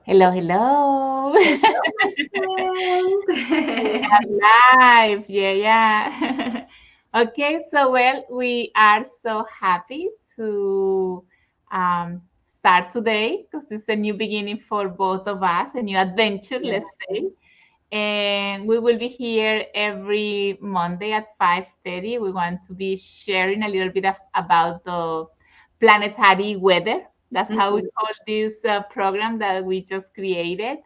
Hello, hello. Hello, my We friend. are live. Yeah, yeah. Okay, so well, we are so happy to um, start today because it's a new beginning for both of us, a new adventure, Yeah. let's say. And we will be here every Monday at 5:30. We want to be sharing a little bit about the planetary weather. That's how we Mhm. call this program that we just created.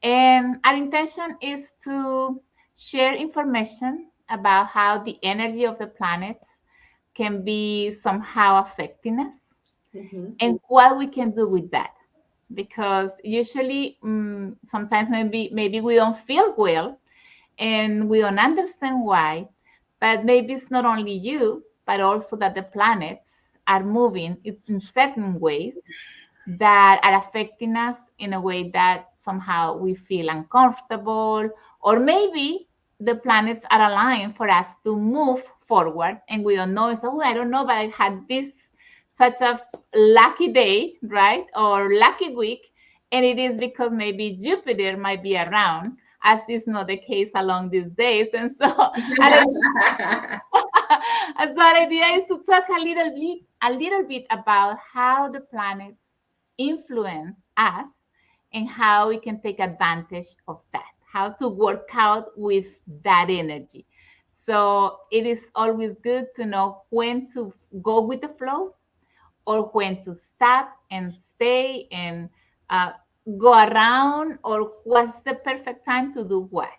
And our intention is to share information about how the energy of the planets can be somehow affecting us Mhm. and what we can do with that. Because usually, sometimes maybe we don't feel well and we don't understand why, but maybe it's not only you, but also that the planets are moving in certain ways that are affecting us in a way that somehow we feel uncomfortable, or maybe the planets are aligned for us to move forward and we don't know. It's, oh, I don't know, but I had this such a lucky day, right? Or lucky week. And it is because maybe Jupiter might be around, as is not the case along these days. And so I don't so our idea is to talk a little bit about how the planets influence us and how we can take advantage of that, how to work out with that energy. So it is always good to know when to go with the flow or when to stop and stay and uh, go around, or what's the perfect time to do what.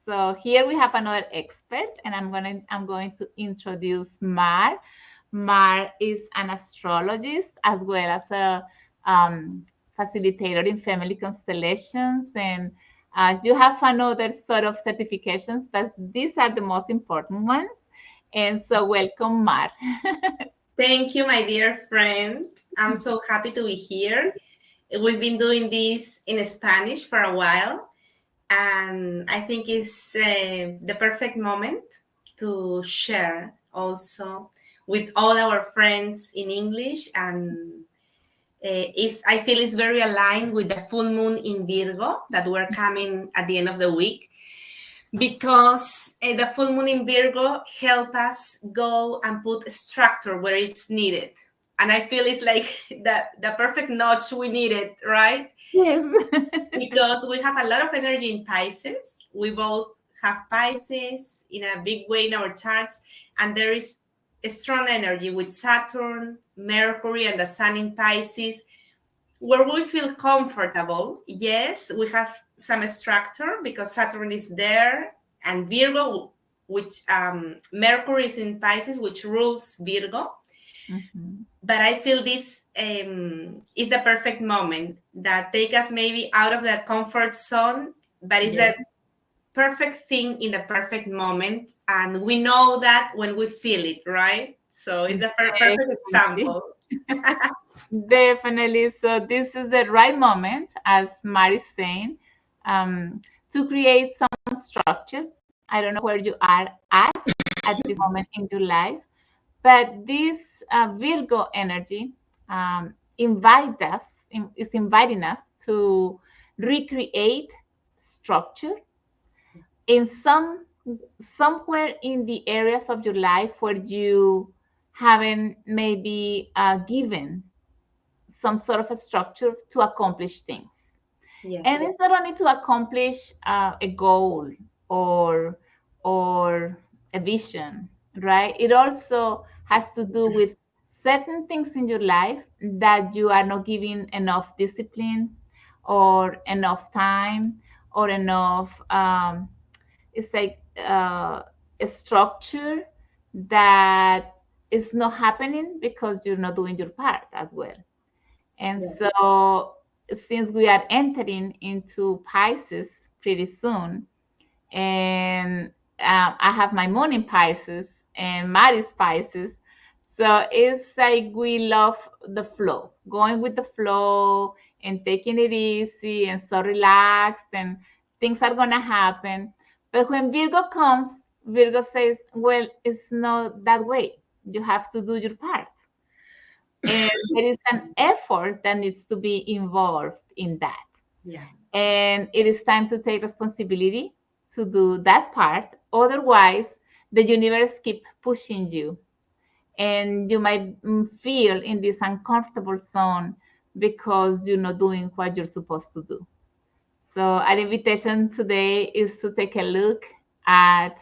So here we have another expert, and I'm going to introduce Mar. Mar is an astrologist as well as a facilitator in family constellations, and you have another sort of certifications, but these are the most important ones. And so, welcome, Mar. Thank you, my dear friend. I'm so happy to be here. We've been doing this in Spanish for a while, and I think it's the perfect moment to share also with all our friends in English. And is I feel it's very aligned with the full moon in Virgo that we're coming at the end of the week, because the full moon in Virgo help us go and put structure where it's needed. And I feel it's like the perfect notch we needed, right? Yes. Because we have a lot of energy in Pisces. We both have Pisces in a big way in our charts, and there is a strong energy with Saturn, Mercury, and the Sun in Pisces, where we feel comfortable. Yes, we have some structure because Saturn is there, and Virgo, which Mercury is in Pisces, which rules Virgo. Mhm. But I feel this is the perfect moment that take us maybe out of that comfort zone, but it's Yes. the perfect thing in the perfect moment, and we know that when we feel it, right? So it's the perfect Definitely. example. Definitely. So this is the right moment, as Mari is saying, to create some structure. I don't know where you are at this moment in your life, but this Virgo energy is inviting us to recreate structure in somewhere in the areas of your life where you haven't maybe given some sort of a structure to accomplish things. And Yes. it's not only to accomplish a goal or or a vision, right? It also has to do with certain things in your life that you are not giving enough discipline or enough time or enough it's like a structure that is not happening because you're not doing your part as well. And Yes. so, since we are entering into Pisces pretty soon, and I have my moon in Pisces and Maris Pisces, so it's like we love the flow, going with the flow and taking it easy and so relaxed, and things are gonna happen. But when Virgo comes, Virgo says, "Well, it's not that way. You have to do your part." And there is an effort that needs to be involved in that. Yeah. And it is time to take responsibility to do that part. Otherwise, the universe keep pushing you, and you might feel in this uncomfortable zone because you're not doing what you're supposed to do. So our invitation today is to take a look at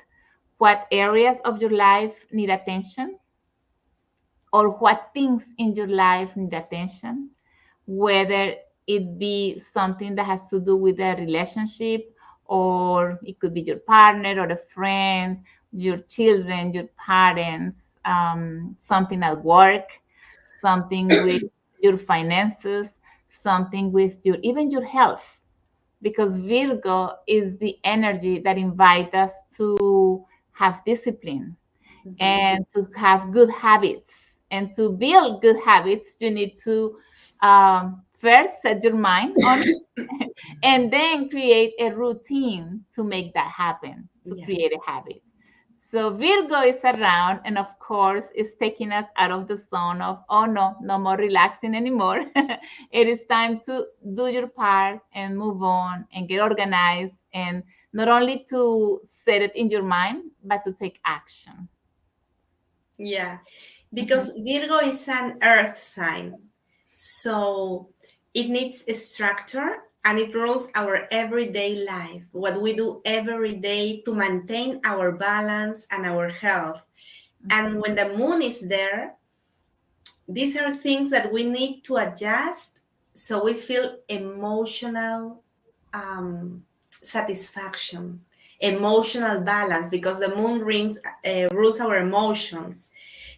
what areas of your life need attention, or what things in your life need attention, whether it be something that has to do with a relationship, or it could be your partner or a friend, your children, your parents, something at work, something with your finances, something with your even your health, because Virgo is the energy that invites us to have discipline Mhm. and to have good habits. And to build good habits, you need to first set your mind on it and then create a routine to make that happen, to Yeah. create a habit. So Virgo is around, and of course, is taking us out of the zone of, oh no, no more relaxing anymore. It is time to do your part and move on and get organized, and not only to set it in your mind, but to take action. Yeah. Mhm, Because Virgo is an earth sign. So it needs a structure and it rules our everyday life, what we do every day to maintain our balance and our health. And when the moon is there, these are things that we need to adjust so we feel emotional satisfaction, emotional balance, because the moon rules our emotions.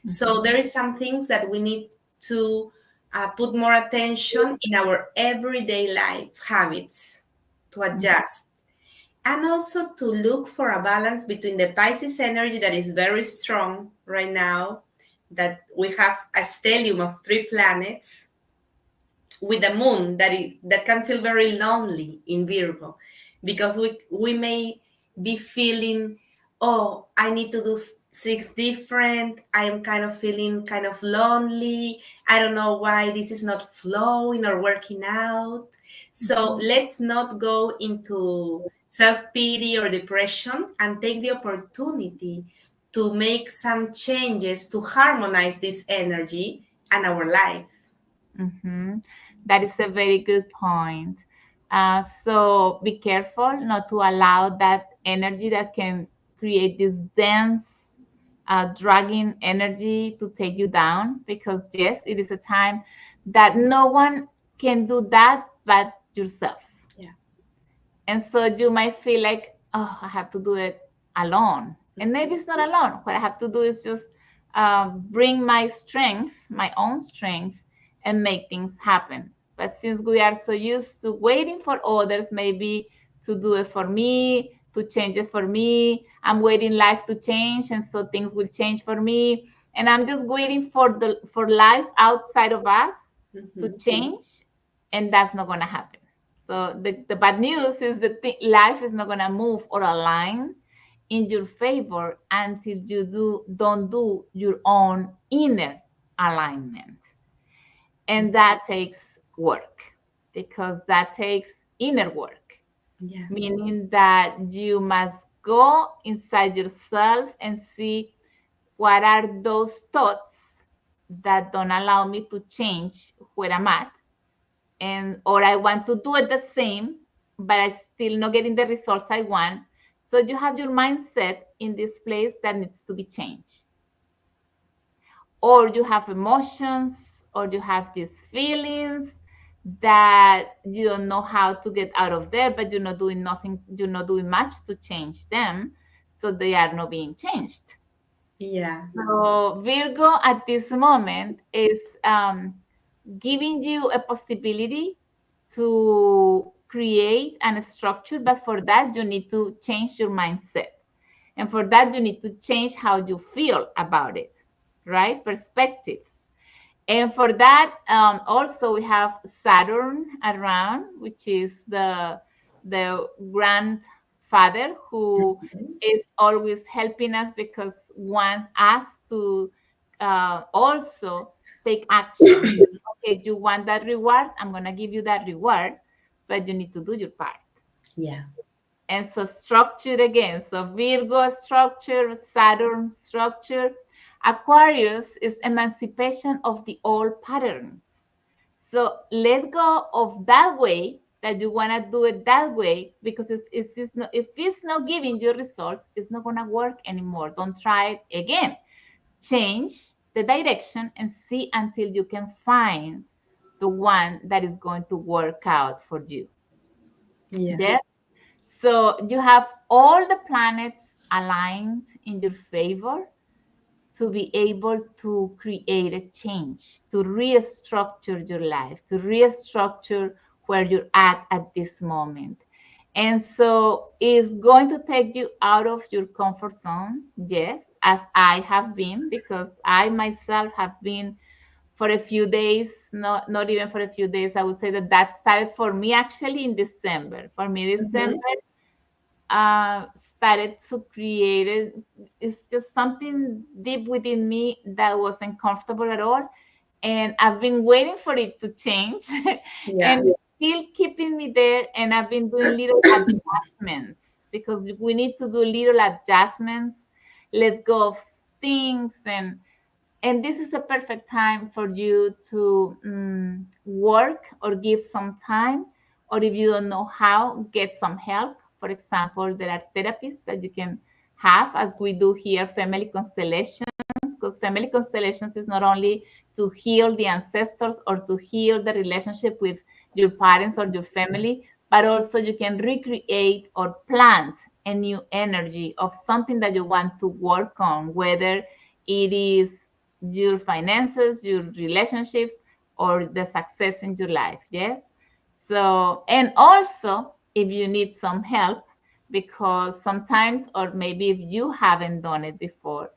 So mhm, there is some things that we need to put more attention in our everyday life habits to mhm, adjust, and also to look for a balance between the Pisces energy that is very strong right now, that we have a stellium of 3 planets, with the moon that can feel very lonely in Virgo, because we may be feeling, oh, I need to do six different. I am kind of feeling kind of lonely. I don't know why this is not flowing or working out. So mhm, let's not go into self pity or depression, and take the opportunity to make some changes to harmonize this energy and our life. mhm. That is a very good point. So be careful not to allow that energy that can create this dense, dragging energy to take you down, because yes, it is a time that no one can do that but yourself. Yeah. And so you might feel like, oh, I have to do it alone. And maybe it's not alone. What I have to do is just bring my strength, my own strength, and make things happen. But since we are so used to waiting for others, maybe to do it for me, to change it for me, I'm waiting life to change, and so things will change for me. And I'm just waiting for life outside of us to Mhm. change, and that's not going to happen. So the bad news is that life is not going to move or align in your favor until you don't do your own inner alignment. And that takes work, because that takes inner work, Yeah. meaning that you must go inside yourself and see what are those thoughts that don't allow me to change where I'm at, and or I want to do it the same, but I still not getting the results I want. So you have your mindset in this place that needs to be changed, or you have emotions, or you have these feelings that you don't know how to get out of there, but you're not doing nothing, you're not doing much to change them, so they are not being changed. Yeah. So Virgo at this moment is giving you a possibility to create and structure, but for that you need to change your mindset, and for that you need to change how you feel about it, right? Perspectives. And for that, also we have Saturn around, which is the grandfather who is always helping us, because wants us to also take action. Okay, you want that reward? I'm gonna give you that reward, but you need to do your part. Yeah. And so structure again. So Virgo structure, Saturn structure. Aquarius is emancipation of the old patterns. So let go of that way that you want to do it that way because it's not, if it's not giving you results, it's not going to work anymore. Don't try it again. Change the direction and see until you can find the one that is going to work out for you. Yeah. There. So you have all the planets aligned in your favor to be able to create a change, to restructure your life, to restructure where you're at this moment. And so it's going to take you out of your comfort zone, yes, as I have been, because I myself have been for a few days, not even for a few days. I would say that started for me actually in December. For me, December Mhm. uh, started to create it. It's just something deep within me that wasn't comfortable at all. And I've been waiting for it to change Yeah. and still keeping me there. And I've been doing little adjustments because we need to do little adjustments, let go of things, and this is a perfect time for you to work or give some time, or if you don't know how, get some help. For example, there are therapists that you can have, as we do here, family constellations, because family constellations is not only to heal the ancestors or to heal the relationship with your parents or your family, but also you can recreate or plant a new energy of something that you want to work on, whether it is your finances, your relationships, or the success in your life. Yes. So, and also if you need some help, because sometimes, or maybe if you haven't done it before,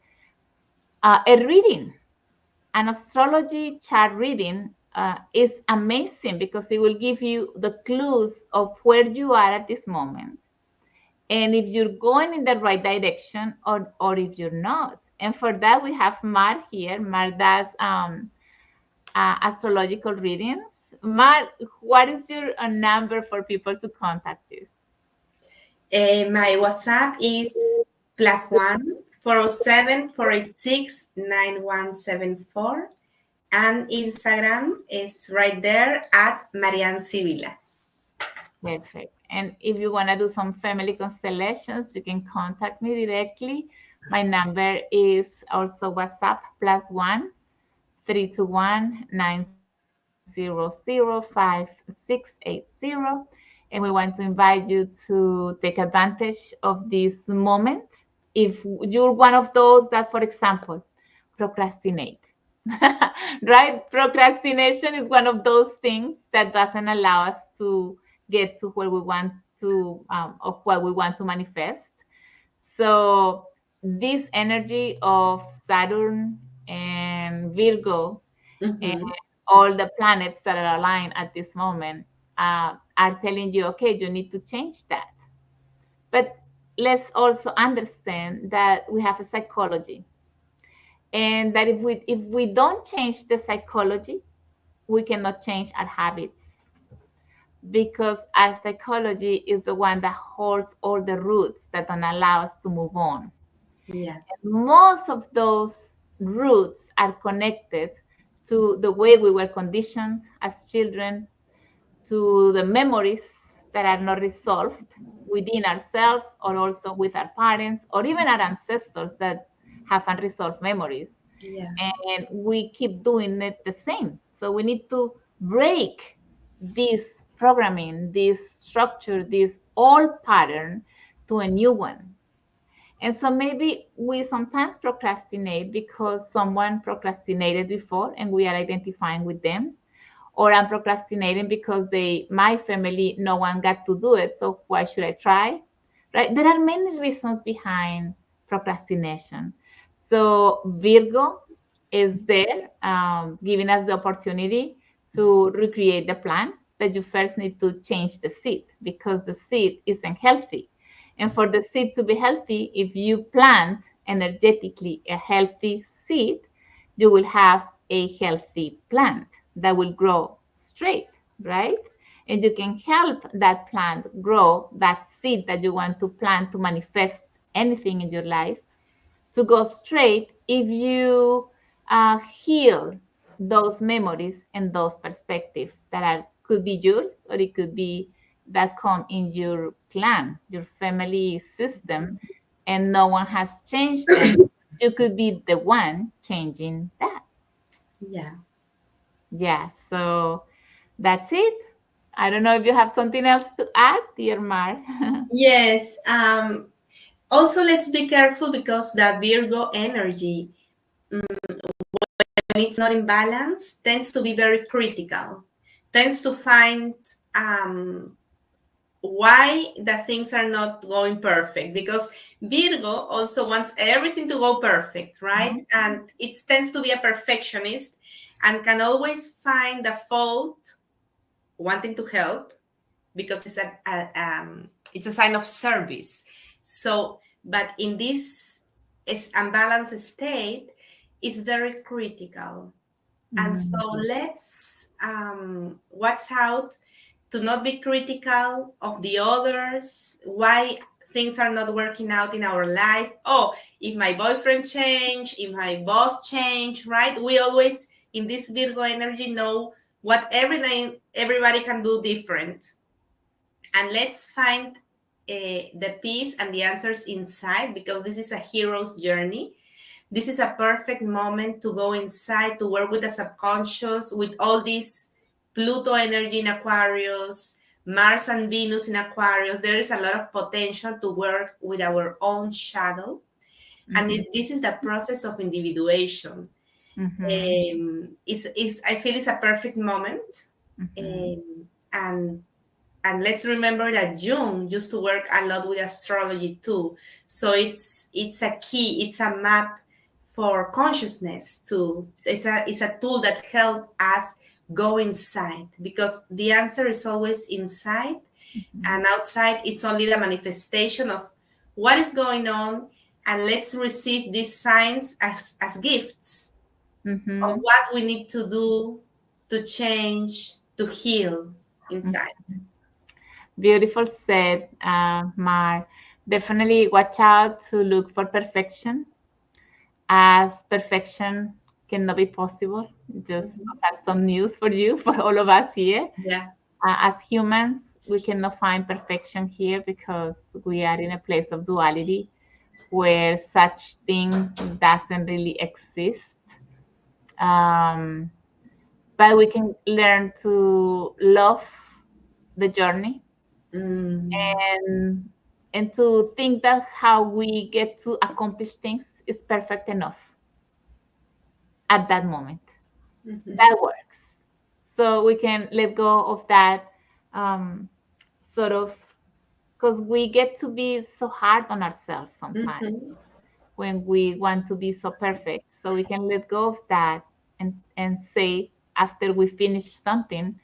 a reading, an astrology chart reading is amazing because it will give you the clues of where you are at this moment and if you're going in the right direction or if you're not. And for that, we have Mar here. Mar does astrological readings. Mar, what is your number for people to contact you? My WhatsApp is +1 407 486 9174, and Instagram is right there at Marian Sibila. Perfect. And if you want to do some family constellations, you can contact me directly. My number is also WhatsApp +1 321 900 5680. And we want to invite you to take advantage of this moment. If you're one of those that, for example, procrastinate, right? Procrastination is one of those things that doesn't allow us to get to where we want to, of what we want to manifest. So, this energy of Saturn and Virgo and Mhm. all the planets that are aligned at this moment are telling you, okay, you need to change that. But let's also understand that we have a psychology, and that if we don't change the psychology, we cannot change our habits because our psychology is the one that holds all the roots that don't allow us to move on. Yeah. Most of those roots are connected to the way we were conditioned as children, to the memories that are not resolved within ourselves or also with our parents or even our ancestors that have unresolved memories. Yeah. And we keep doing it the same. So we need to break this programming, this structure, this old pattern to a new one. And so maybe we sometimes procrastinate because someone procrastinated before and we are identifying with them, or I'm procrastinating because my family, no one got to do it, so why should I try? Right? There are many reasons behind procrastination. So Virgo is there, giving us the opportunity to recreate the plan, but you first need to change the seed because the seed isn't healthy. And for the seed to be healthy, if you plant energetically a healthy seed, you will have a healthy plant that will grow straight, right? and you can help that plant grow, that seed that you want to plant to manifest anything in your life, to go straight if you heal those memories and those perspectives that are could be yours, or it could be that come in your clan, your family system, and no one has changed them. You could be the one changing that. Yeah. Yeah, so that's it. I don't know if you have something else to add, dear Mar. Yes. Also, let's be careful because the Virgo energy, when it's not in balance, tends to be very critical, tends to find why the things are not going perfect, because Virgo also wants everything to go perfect, right? Mhm, And it tends to be a perfectionist and can always find the fault wanting to help because it's a sign of service. So, but in this is unbalanced state is very critical, and so mhm, let's watch out to not be critical of the others, why things are not working out in our life. Oh, if my boyfriend changed, if my boss changed, right? We always, in this Virgo energy, know what everybody can do different. And let's find the peace and the answers inside, because this is a hero's journey. This is a perfect moment to go inside, to work with the subconscious, with all this Pluto energy in Aquarius, Mars and Venus in Aquarius. There is a lot of potential to work with our own shadow. And mhm, this is the process of individuation. mhm, I feel it's a perfect moment. mhm, And let's remember that Jung used to work a lot with astrology too. So it's a key, it's a map for consciousness too. It's a tool that helps us go inside, because the answer is always inside, mhm, and outside is only the manifestation of what is going on. And let's receive these signs as gifts of mhm, what we need to do to change, to heal mhm. inside. Beautiful said, Mar. Definitely watch out to look for perfection, as perfection cannot be possible. Just Mhm. have some news for you, for all of us here. Yeah. As humans, we cannot find perfection here because we are in a place of duality where such thing doesn't really exist. Um, but we can learn to love the journey, Mm. and to think that how we get to accomplish things is perfect enough at that moment. Mhm. That works. So we can let go of that, um, sort of, because we get to be so hard on ourselves sometimes Mhm. when we want to be so perfect. So we can let go of that, and say, after we finish something,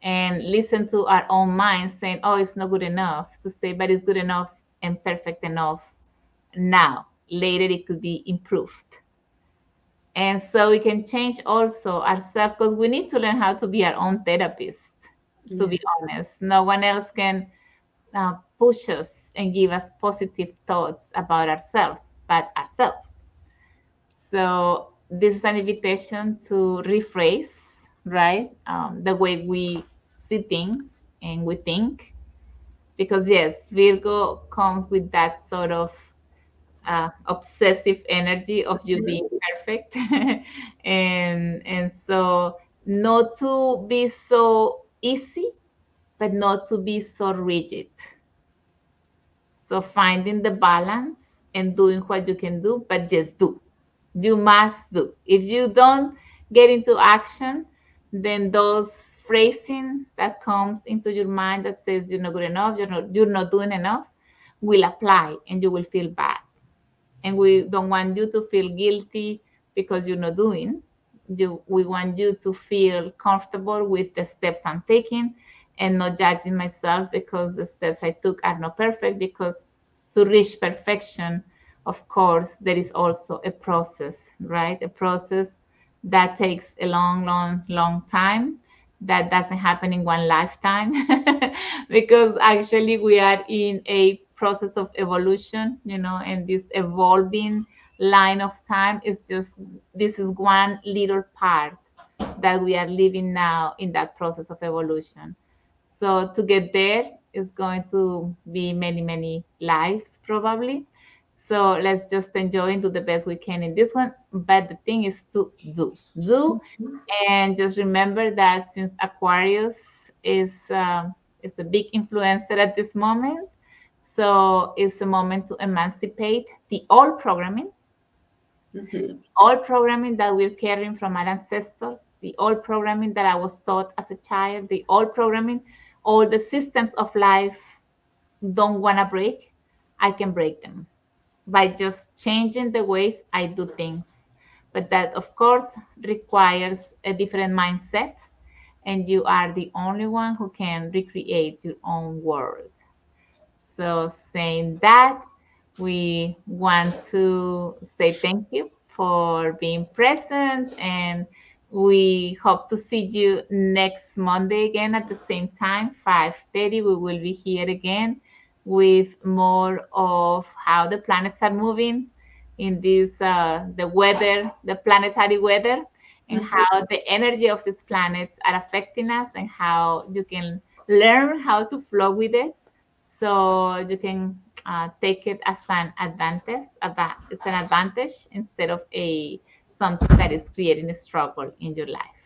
and listen to our own mind saying, oh, it's not good enough, to say, but it's good enough and perfect enough now. Later, it could be improved. And so we can change also ourselves, because we need to learn how to be our own therapist, to Yeah. be honest. No one else can push us and give us positive thoughts about ourselves but ourselves. So this is an invitation to rephrase, right? The way we see things and we think. Because yes, Virgo comes with that sort of obsessive energy of you Mhm. being perfect, and so not to be so easy, but not to be so rigid. So finding the balance and doing what you can do, but just do. You must do. If you don't get into action, then those phrasing that comes into your mind that says you're not good enough, you're not doing enough, will apply, and you will feel bad. And we don't want you to feel guilty because you're not doing. We want you to feel comfortable with the steps I'm taking, and not judging myself because the steps I took are not perfect. Because to reach perfection, of course, there is also a process, right? A process that takes a long, long, long time. that doesn't happen in one lifetime because actually we are in a process of evolution, and this evolving line of time is just, this is one little part that we are living now in that process of evolution. So to get there is going to be many, many lives probably. So let's just enjoy and do the best we can in this one. But the thing is to do, and just remember that since Aquarius is a big influencer at this moment, so it's a moment to emancipate the old programming, Mhm. all programming that we're carrying from our ancestors, the old programming that I was taught as a child, the old programming, all the systems of life don't want to break. I can break them by just changing the ways I do things. But that, of course, requires a different mindset, and you are the only one who can recreate your own world. So, saying that, we want to say thank you for being present, and we hope to see you next Monday again at the same time, 5:30. We will be here again with more of how the planets are moving in this the weather, the planetary weather, and Mhm. how the energy of these planets are affecting us, and how you can learn how to flow with it, so you can take it as an advantage. It's an advantage instead of a something that is creating a struggle in your life.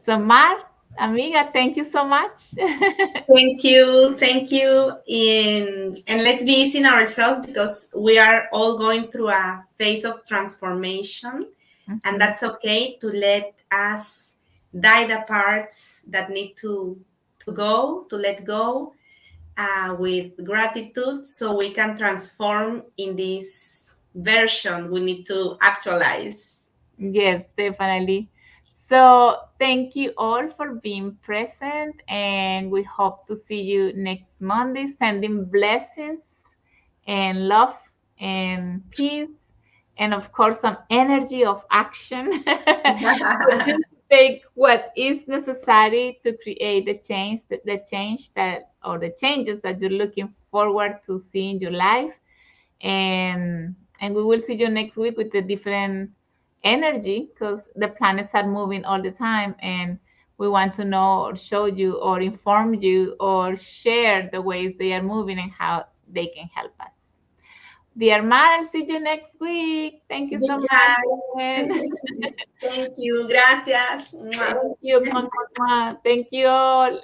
So, Mar, amiga, thank you so much. Thank you. And let's be easy on ourselves because we are all going through a phase of transformation, and Mhm. that's okay to let us die the parts that need to go, to let go, with gratitude, so we can transform in this version we need to actualize. Yes, definitely. So, thank you all for being present, and we hope to see you next Monday. Sending blessings and love and peace, and of course some energy of action. So just take what is necessary to create the change that, or the changes that you're looking forward to see in your life. And we will see you next week with a different energy, because the planets are moving all the time, and we want to know or show you or inform you or share the ways they are moving and how they can help us. Dear Mar, I'll see you next week. Thank you Big so much hug. again. Thank you. Gracias. Mwah. Thank you. Mwah, mwah, mwah. Thank you all.